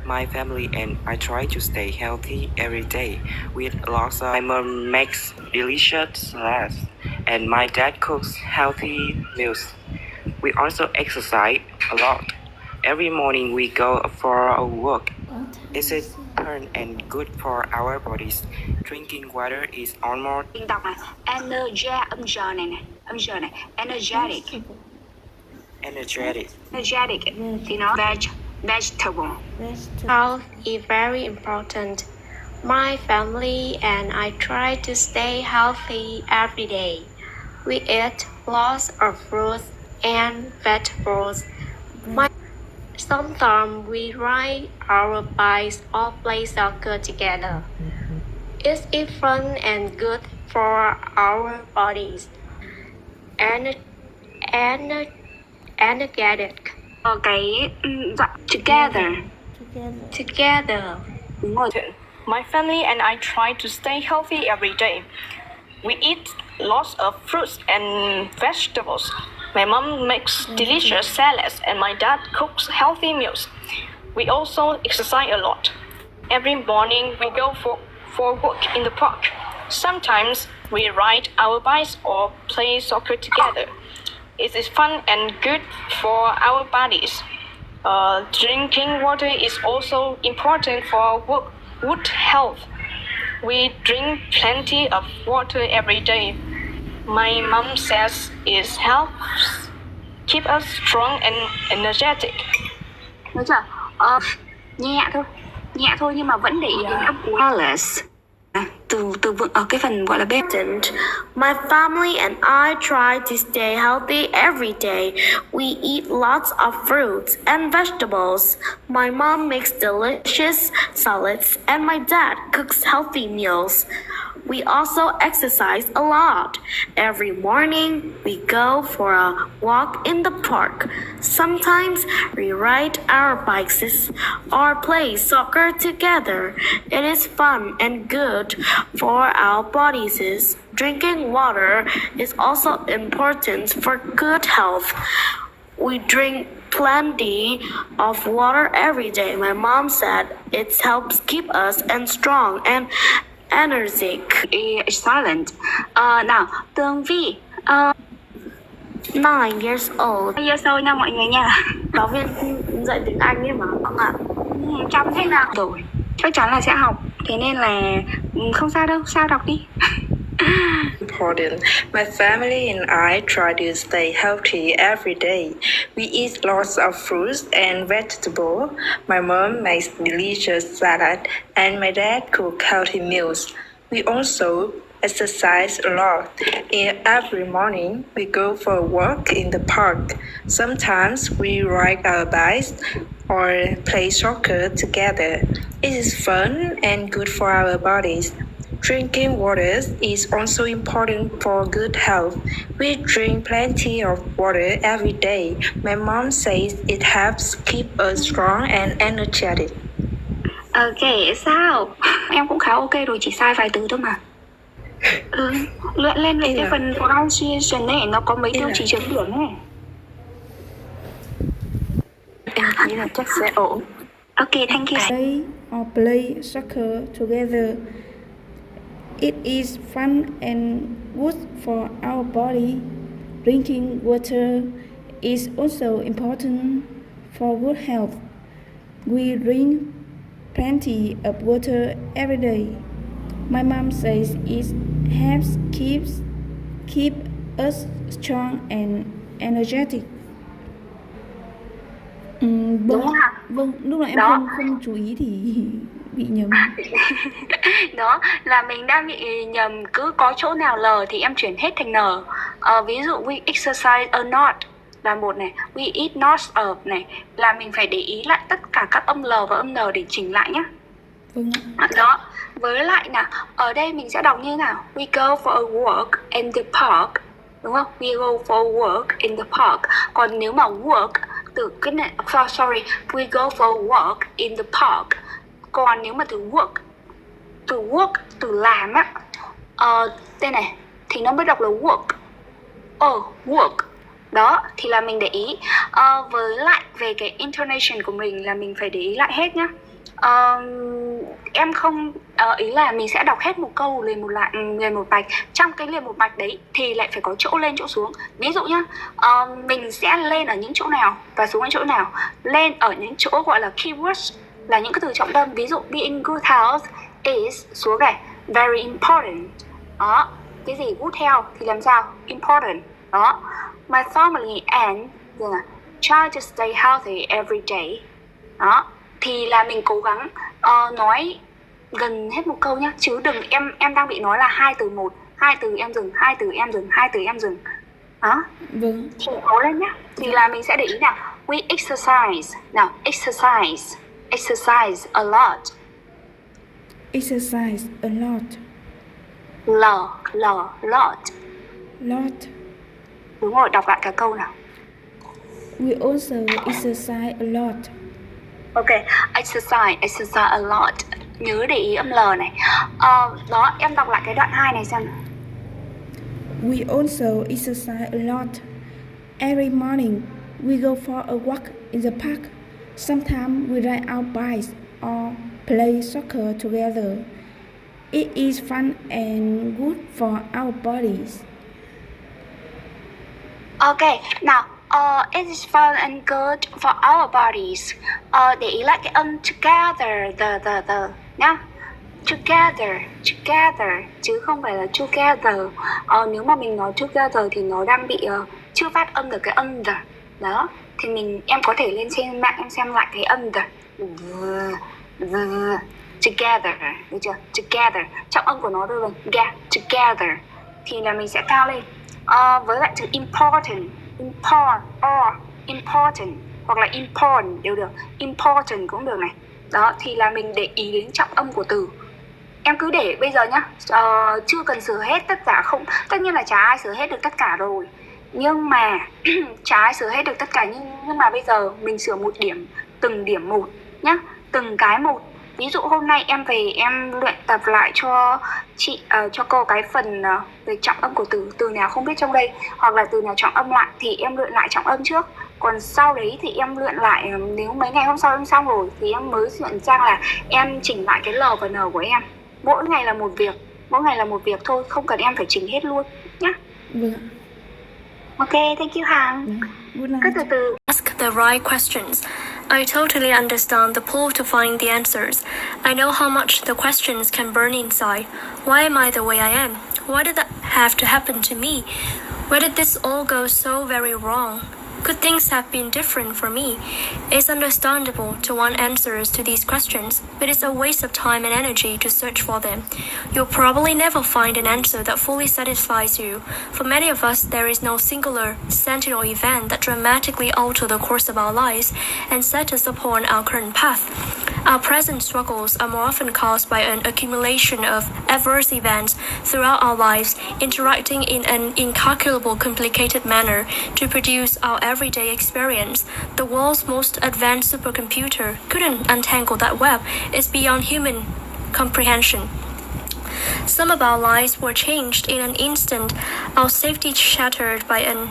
My family and I try to stay healthy every day with lots of. My mom makes delicious salads and my dad cooks healthy meals. We also exercise a lot. Every morning we go for a walk. Is it fun and good for our bodies? Drinking water is almost. Mình đọc này, âm giờ này, energetic. Energetic thì nó vegetable. Health is very important. My family and I try to stay healthy every day. We eat lots of fruits and vegetables. Sometimes we ride our bikes or play soccer together. It's fun and good for our bodies. Energetic. Together. Đúng rồi. My family and I try to stay healthy every day. We eat lots of fruits and vegetables. My mom makes delicious salads and my dad cooks healthy meals. We also exercise a lot. Every morning we go for a walk in the park. Sometimes we ride our bikes or play soccer together. It is fun and good for our bodies. Drinking water is also important for good health. We drink plenty of water every day. My mom says it helps keep us strong and energetic. Được chưa? Nhẹ thôi nhưng mà vẫn để ý đến âm cuối. Alice. Từ vựng ở cái phần gọi là bên. My family and I try to stay healthy every day. We eat lots of fruits and vegetables. My mom makes delicious salads and my dad cooks healthy meals. We also exercise a lot. Every morning, we go for a walk in the park. Sometimes we ride our bikes or play soccer together. It is fun and good for our bodies. Drinking water is also important for good health. We drink plenty of water every day. My mom said it helps keep us strong and energetic. Excellent. Nào, Tường Vi. 9 years old. Years old nha mọi người nha. Giáo viên dạy tiếng Anh ấy mà các bạn. Chăm thế nào rồi? Chắc chắn là sẽ học. Thế nên là không sao đâu, sao đọc đi. Important. My family and I try to stay healthy every day. We eat lots of fruits and vegetables. My mom makes delicious salad and my dad cooks healthy meals. We also exercise a lot. Every morning, we go for a walk in the park. Sometimes we ride our bikes or play soccer together. It is fun and good for our bodies. Drinking water is also important for good health. We drink plenty of water every day. My mom says it helps keep us strong and energetic. Ok, sao? Em cũng khá ok rồi, chỉ sai vài từ thôi mà. Luyện lên về cái phần pronunciation này, nó có mấy tiêu chí chấm điểm này. Em nghĩ là chắc sẽ ổn. Ok, thank you. Play soccer together. It is fun and good for our body. Drinking water is also important for good health. We drink plenty of water every day. My mom says it helps keep us strong and energetic. Vâng, lúc nãy em không chú ý thì bị nhầm. Đó là mình đang bị nhầm, cứ có chỗ nào L thì em chuyển hết thành N. Ví dụ we exercise a lot là một này, we eat lots of này, là mình phải để ý lại tất cả các âm L và âm N để chỉnh lại nhé. Vâng ạ. Đó, với lại là ở đây mình sẽ đọc như thế nào? We go for a walk in the park, đúng không? We go for a walk in the park. Còn nếu mà work từ cái này, sorry, we go for a walk in the park. Còn nếu mà từ work, từ làm á, đây này thì nó mới đọc là work. Work. Đó, thì là mình để ý. Với lại về cái intonation của mình là mình phải để ý lại hết nhá. Em không ý là mình sẽ đọc hết một câu liền một mạch. Trong cái liền một mạch đấy thì lại phải có chỗ lên chỗ xuống. Ví dụ nhá, mình sẽ lên ở những chỗ nào và xuống ở chỗ nào. Lên ở những chỗ gọi là keywords, là những cái từ trọng tâm. Ví dụ being good health is, xuống này, very important. Đó, cái gì good health thì làm sao? Important. Đó, my family and try to stay healthy every day. Đó, thì là mình cố gắng nói gần hết một câu nhá, chứ đừng em đang bị nói là hai từ một, hai từ em dừng, hai từ em dừng, hai từ em dừng. Đó, Vâng. thì cố lên nhá. Thì là mình sẽ để ý nào, we exercise. Nào, exercise a lot. Exercise a lot. Lot. Lot. Đúng rồi, đọc lại cả câu nào. We also exercise a lot. Ok, exercise a lot. Nhớ để ý âm L này. Đó, em đọc lại cái đoạn 2 này xem. We also exercise a lot. Every morning, we go for a walk in the park. Sometimes we ride our bikes or play soccer together. It is fun and good for our bodies. Ok, nào, it is fun and good for our bodies. Để ý lại cái âm together, the nhá. Together, chứ không phải là together. Nếu mà mình nói together thì nó đang bị chưa phát âm được cái âm the. Đó, thì em có thể lên trên mạng em xem lại cái âm the. Together, được chưa? Together, trọng âm của nó đôi bằng together, thì là mình sẽ cao lên. Với lại từ important, important hoặc là important đều được, important cũng được này. Đó, thì là mình để ý đến trọng âm của từ. Em cứ để bây giờ nhá, chưa cần sửa hết tất cả, không, tất nhiên là chả ai sửa hết được tất cả rồi, nhưng mà chả ai sửa hết được tất cả, nhưng mà bây giờ mình sửa một điểm, từng điểm một nhá, từng cái một. Ví dụ hôm nay em về em luyện tập lại cho chị, cho cô cái phần về trọng âm của từ nào không biết trong đây, hoặc là từ nào trọng âm lại thì em luyện lại trọng âm trước. Còn sau đấy thì em luyện lại, nếu mấy ngày hôm sau em xong rồi thì em mới chuyển sang là em chỉnh lại cái L và N của em. Mỗi ngày là một việc thôi, không cần em phải chỉnh hết luôn nhá. Vâng. Ok, thank you Hằng. Good Cứ night. từ từ. Ask the right questions. I totally understand the pull to find the answers. I know how much the questions can burn inside. Why am I the way I am? Why did that have to happen to me? Where did this all go so very wrong? Could things have been different for me? It's understandable to want answers to these questions, but it's a waste of time and energy to search for them. You'll probably never find an answer that fully satisfies you. For many of us, there is no singular, sentinel event that dramatically alters the course of our lives and set us upon our current path. Our present struggles are more often caused by an accumulation of adverse events throughout our lives, interacting in an incalculable, complicated manner to produce our everyday experience. The world's most advanced supercomputer couldn't untangle that web. It's beyond human comprehension. Some of our lives were changed in an instant, our safety shattered by a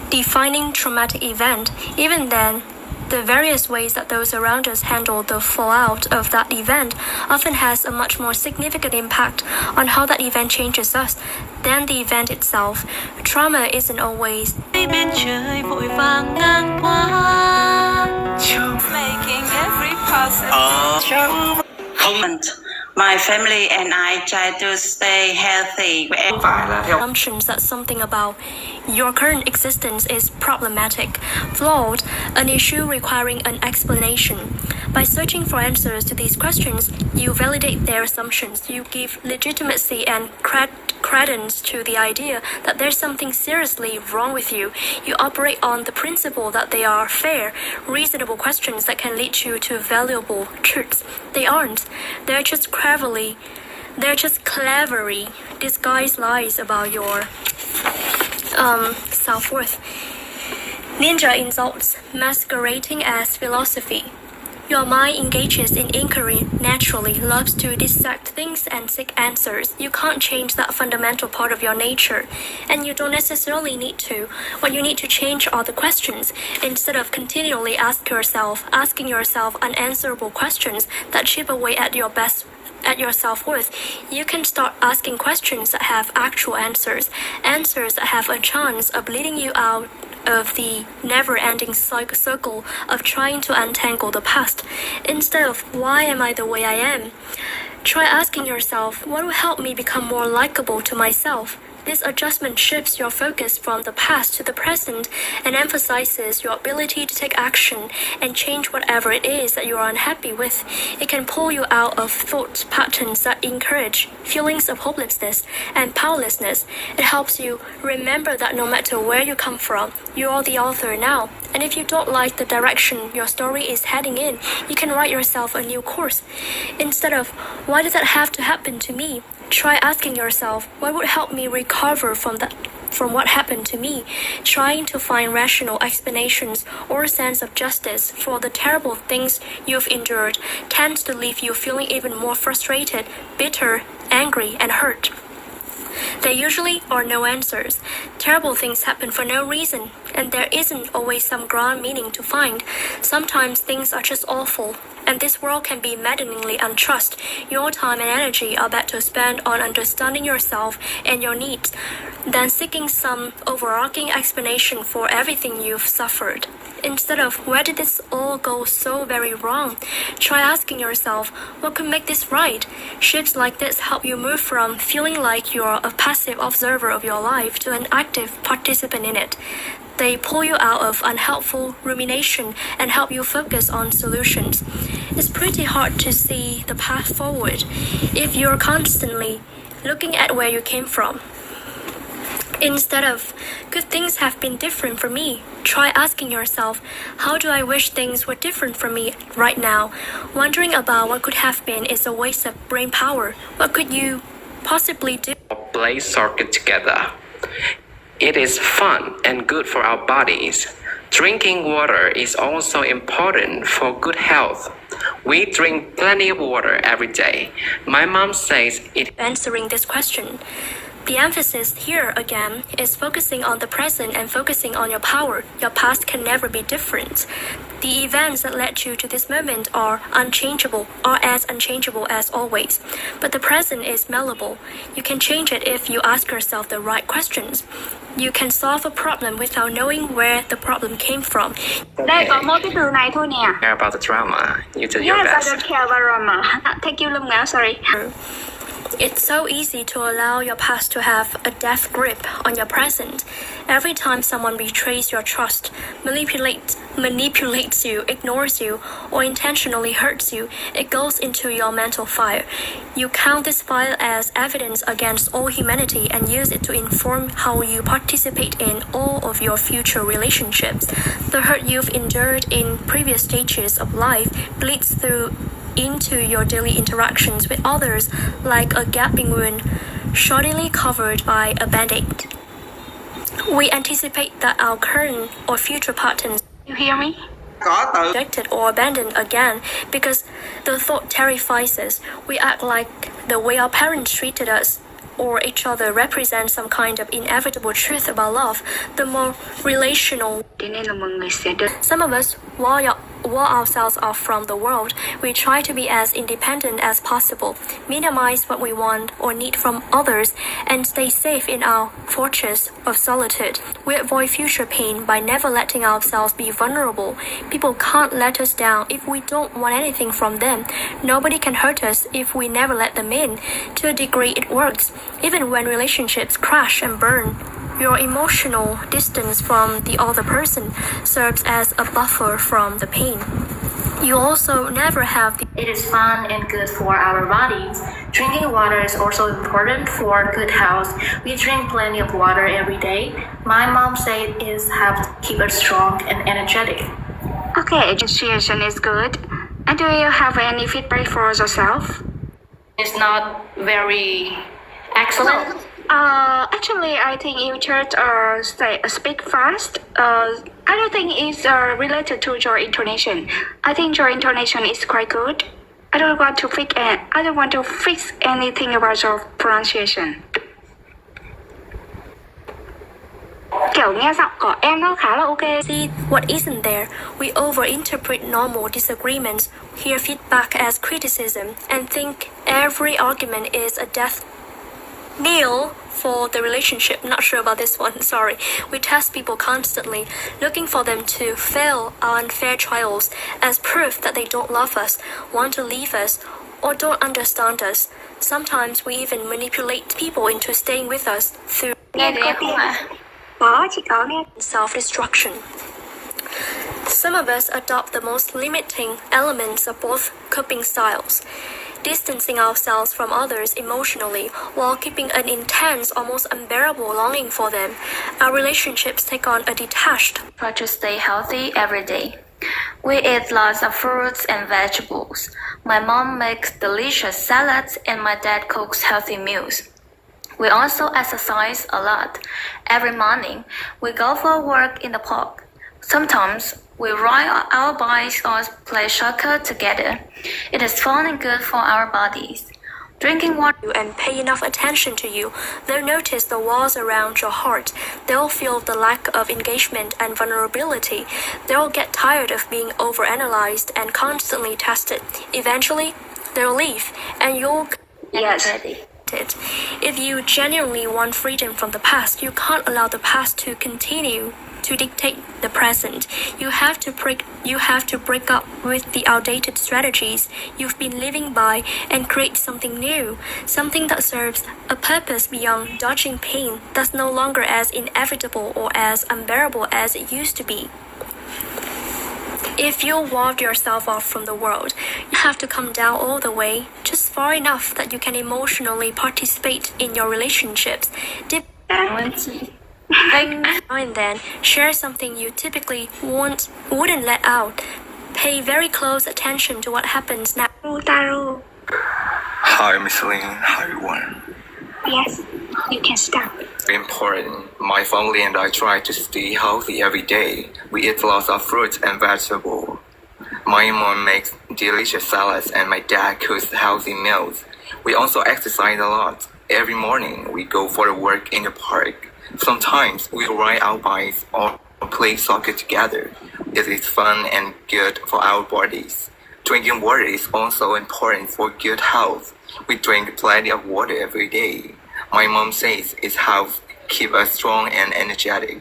defining traumatic event. Even then, the various ways that those around us handle the fallout of that event often has a much more significant impact on how that event changes us than the event itself. Trauma isn't always bên trời vội vàng ngang qua, making every possible. My family and I try to stay healthy. Không phải là theo assumptions that something about your current existence is problematic, flawed, an issue requiring an explanation. By searching for answers to these questions, you validate their assumptions. You give legitimacy and credence to the idea that there's something seriously wrong with you. You operate on the principle that they are fair, reasonable questions that can lead you to valuable truths. They aren't. They're just cleverly disguised lies about your self-worth. Ninja insults masquerading as philosophy. Your mind engages in inquiry naturally, loves to dissect things and seek answers. You can't change that fundamental part of your nature, and you don't necessarily need to. What you need to change are the questions. Instead of continually asking yourself unanswerable questions that chip away at your self-worth, you can start asking questions that have actual answers that have a chance of leading you out of the never-ending circle of trying to untangle the past. Instead of, why am I the way I am? Try asking yourself, what will help me become more likable to myself? This adjustment shifts your focus from the past to the present and emphasizes your ability to take action and change whatever it is that you are unhappy with. It can pull you out of thought patterns that encourage feelings of hopelessness and powerlessness. It helps you remember that no matter where you come from, you are the author now. And if you don't like the direction your story is heading in, you can write yourself a new course. Instead of, why did that have to happen to me? Try asking yourself, what would help me recover from what happened to me? Trying to find rational explanations or a sense of justice for the terrible things you've endured tends to leave you feeling even more frustrated, bitter, angry, and hurt. There usually are no answers. Terrible things happen for no reason, and there isn't always some grand meaning to find. Sometimes things are just awful, and this world can be maddeningly unjust. Your time and energy are better spent on understanding yourself and your needs than seeking some overarching explanation for everything you've suffered. Instead of, where did this all go so very wrong? Try asking yourself, what could make this right? Shifts like this help you move from feeling like you're a passive observer of your life to an active participant in it. They pull you out of unhelpful rumination and help you focus on solutions. It's pretty hard to see the path forward if you're constantly looking at where you came from. Instead of, could things have been different for me? Try asking yourself, how do I wish things were different for me right now? Wondering about what could have been is a waste of brain power. What could you possibly do? Play soccer together. It is fun and good for our bodies. Drinking water is also important for good health. We drink plenty of water every day. My mom says it. Answering this question. The emphasis here again is focusing on the present and focusing on your power. Your past can never be different. The events that led you to this moment are as unchangeable as always. But the present is malleable. You can change it if you ask yourself the right questions. You can solve a problem without knowing where the problem came from. Đây có một cái từ này thôi nè. Care about the drama. You do your Yes, I best. don't care about drama. Thank you, Lâm Ngạo, sorry. It's so easy to allow your past to have a death grip on your present. Every time someone betrays your trust, manipulates you, ignores you, or intentionally hurts you, it goes into your mental file. You count this file as evidence against all humanity and use it to inform how you participate in all of your future relationships. The hurt you've endured in previous stages of life bleeds through into your daily interactions with others like a gaping wound, shoddily covered by a band-aid. We anticipate that our current or future patterns You hear me? rejected or abandoned again because the thought terrifies us. We act like the way our parents treated us or each other represents some kind of inevitable truth about love. The more relational Thế nên là mọi người sẽ được. some of us wall ourselves off from the world. We try to be as independent as possible, minimize what we want or need from others, and stay safe in our fortress of solitude. We avoid future pain by never letting ourselves be vulnerable. People can't let us down if we don't want anything from them. Nobody can hurt us if we never let them in. To a degree, it works. Even when relationships crash and burn, your emotional distance from the other person serves as a buffer from the pain. You also never have the. It is fun and good for our bodies. Drinking water is also important for good health. We drink plenty of water every day. My mom said it is helped keep us strong and energetic. Okay, appreciation is good. And do you have any feedback for yourself? It's not very excellent. Actually, I think you just speak fast. I don't think it's related to your intonation. I think your intonation is quite good. I don't want to fix anything about your pronunciation. Kiểu nghe giọng của em nó khá là ok. See what isn't there. We overinterpret normal disagreements, hear feedback as criticism, and think every argument is a death knell for the relationship. Not sure about this one, sorry. We test people constantly, looking for them to fail our unfair trials as proof that they don't love us, want to leave us, or don't understand us. Sometimes we even manipulate people into staying with us through Nghe được không ạ? Có, chị có nghe. self-destruction. Some of us adopt the most limiting elements of both coping styles, distancing ourselves from others emotionally while keeping an intense, almost unbearable longing for them. Our relationships take on a detached, Try to stay healthy every day. We eat lots of fruits and vegetables. My mom makes delicious salads and my dad cooks healthy meals. We also exercise a lot. Every morning, we go for a walk in the park. Sometimes we ride our bikes or play soccer together. It is fun and good for our bodies. Drinking water and pay enough attention to you, they'll notice the walls around your heart. They'll feel the lack of engagement and vulnerability. They'll get tired of being overanalyzed and constantly tested. Eventually, they'll leave, and you'll Yes. it. If you genuinely want freedom from the past, you can't allow the past to continue to dictate the present. You have to break up with the outdated strategies you've been living by and create something new, something that serves a purpose beyond dodging pain that's no longer as inevitable or as unbearable as it used to be. If you walled yourself off from the world, you have to come down all the way, just far enough that you can emotionally participate in your relationships. Dip now and then, share something you typically wouldn't let out. Pay very close attention to what happens now. Taro. Hi, Miss Lin. Hi, everyone. Yes, you can start. Important. My family and I try to stay healthy every day. We eat lots of fruits and vegetables. My mom makes delicious salads and my dad cooks healthy meals. We also exercise a lot. Every morning, we go for a walk in the park. Sometimes we ride our bikes or play soccer together. It is fun and good for our bodies. Drinking water is also important for good health. We drink plenty of water every day. My mom says it helps keep us strong and energetic.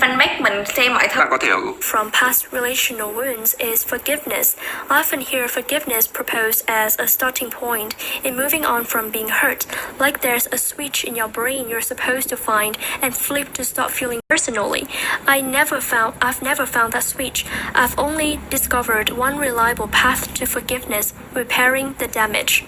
Văn make mình xem mọi thứ. Bạn có thể From past relational wounds is forgiveness. I often hear forgiveness proposed as a starting point in moving on from being hurt, like there's a switch in your brain you're supposed to find and flip to stop feeling personally. I've never found that switch. I've only discovered one reliable path to forgiveness, repairing the damage.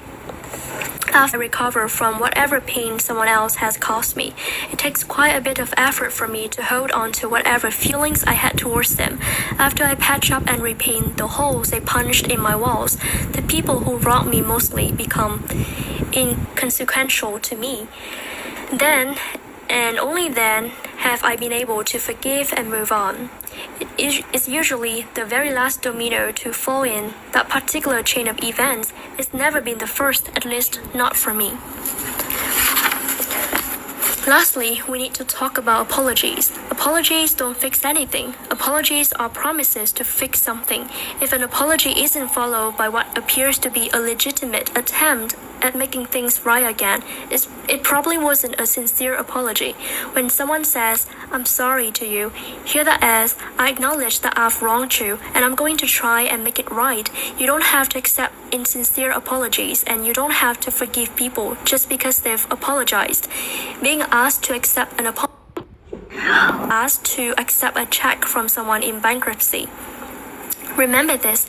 After I recover from whatever pain someone else has caused me, it takes quite a bit of effort for me to hold on to whatever feelings I had towards them. After I patch up and repaint the holes they punched in my walls, the people who wronged me mostly become inconsequential to me. Then, and only then, have I been able to forgive and move on. It's usually the very last domino to fall in that particular chain of events. It's never been the first, at least not for me. Lastly, we need to talk about apologies. Apologies don't fix anything. Apologies are promises to fix something. If an apology isn't followed by what appears to be a legitimate attempt at making things right again, it probably wasn't a sincere apology. When someone says, "I'm sorry" to you, hear that as, "I acknowledge that I've wronged you and I'm going to try and make it right." You don't have to accept insincere apologies and you don't have to forgive people just because they've apologized. Being asked to accept a check from someone in bankruptcy. Remember this.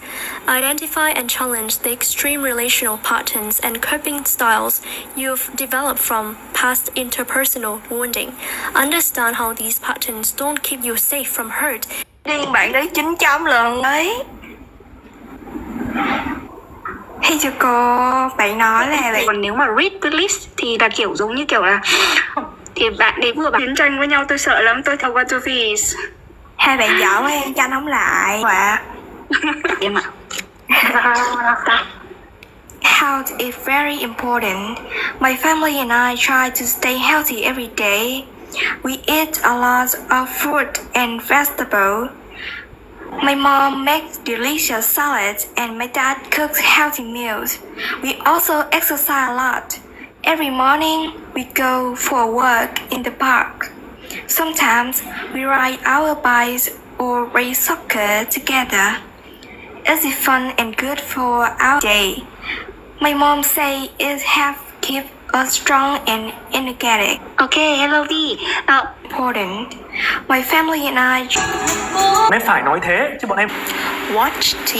Identify and challenge the extreme relational patterns and coping styles you've developed from past interpersonal wounding. Understand how these patterns don't keep you safe from hurt. Điên bạn đấy 900 lần đấy. Hey, cho cô. Bạn nói là bạn... Còn nếu mà read the list thì là kiểu giống như kiểu là thì bạn đấy vừa chiến tranh với nhau, tôi sợ lắm, tôi thầu qua to fees. Hai bạn giỏi quá, em tranh không lại. Dạ. Em ạ. Health is very important. My family and I try to stay healthy every day. We eat a lot of fruit and vegetables. My mom makes delicious salads and my dad cooks healthy meals. We also exercise a lot. Every morning we go for a walk in the park. Sometimes we ride our bikes or play soccer together. It's fun and good for our day. My mom say it helps keep us strong and energetic. Okay, hello Vi. Important. My family and I Em phải nói thế chứ bọn em watch TV.